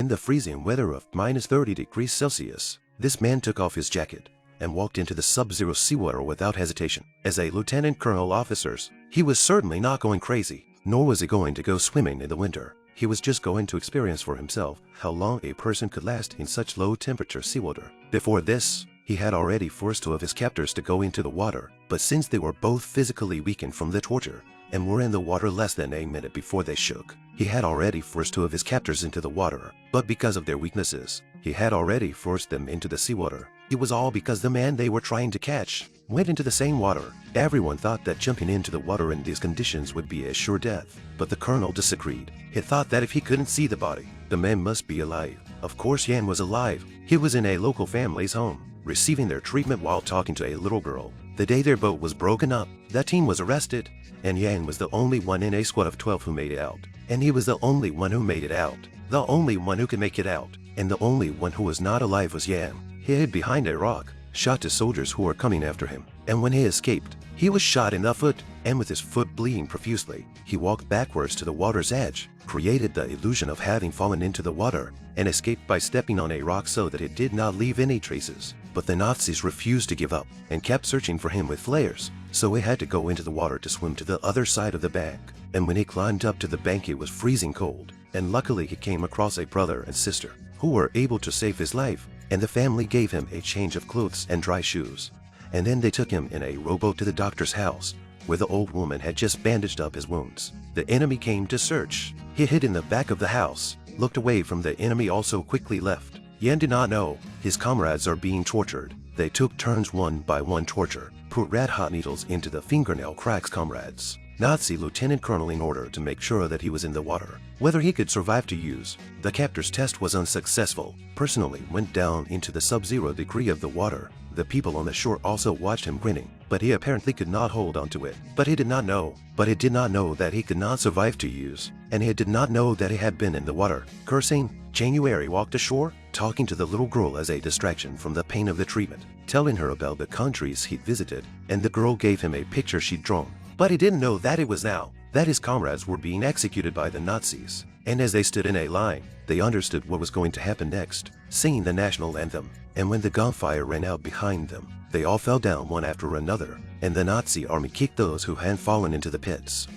the freezing weather of -30 degrees Celsius, this man took off his jacket and walked into the sub-zero seawater without hesitation. As a lieutenant colonel officers, he was certainly not going crazy, nor was he going to go swimming in the winter. He was just going to experience for himself how long a person could last in such low-temperature seawater. Before this, he had already forced two of his captors to go into the water, but since they were both physically weakened from the torture and were in the water less than a minute before they shook, he had already forced two of his captors into the water. But because of their weaknesses, he had already forced them into the seawater. It was all because the man they were trying to catch went into the same water. Everyone thought that jumping into the water in these conditions would be a sure death, but the colonel disagreed. He thought that if he couldn't see the body, the man must be alive. Of course Yan was alive. He was in a local family's home, receiving their treatment while talking to a little girl. The day their boat was broken up, that team was arrested, and Yan was the only one in a squad of 12 who made it out. And he was the only one who made it out. The only one who could make it out. And the only one who was not alive was Yan. He hid behind a rock, shot the soldiers who were coming after him, and when he escaped, he was shot in the foot, and with his foot bleeding profusely, he walked backwards to the water's edge, created the illusion of having fallen into the water, and escaped by stepping on a rock so that it did not leave any traces. But the Nazis refused to give up, and kept searching for him with flares, so he had to go into the water to swim to the other side of the bank. And when he climbed up to the bank it was freezing cold, and luckily he came across a brother and sister, who were able to save his life, and the family gave him a change of clothes and dry shoes. And then they took him in a rowboat to the doctor's house, where the old woman had just bandaged up his wounds. The enemy came to search. He hid in the back of the house, looked away from the enemy, also quickly left. Yan did not know his comrades are being tortured. They took turns one by one torture, put red-hot needles into the fingernail cracks comrades. Nazi lieutenant colonel, in order to make sure that he was in the water, whether he could survive to use the captor's test, was unsuccessful, personally went down into the sub-zero degree of the water. The people on the shore also watched him grinning, but he apparently could not hold on to it. But he did not know that he could not survive to use, and he did not know that he had been in the water. Cursing, January walked ashore, talking to the little girl as a distraction from the pain of the treatment, telling her about the countries he'd visited, and the girl gave him a picture she'd drawn. But he didn't know that it was now that his comrades were being executed by the Nazis. And as they stood in a line, they understood what was going to happen next, singing the national anthem. And when the gunfire ran out behind them, they all fell down one after another, and the Nazi army kicked those who had fallen into the pits.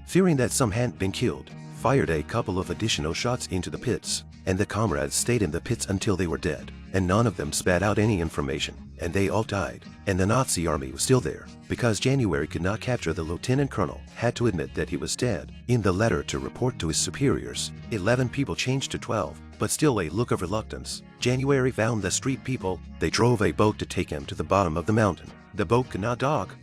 Fearing that some had been killed, fired a couple of additional shots into the pits, and the comrades stayed in the pits until they were dead, and none of them spat out any information, and they all died. And the Nazi army was still there, because January could not capture the lieutenant colonel, had to admit that he was dead. In the letter to report to his superiors, 11 people changed to 12, but still a look of reluctance. January found the street people. They drove a boat to take him to the bottom of the mountain. The boat could not dock,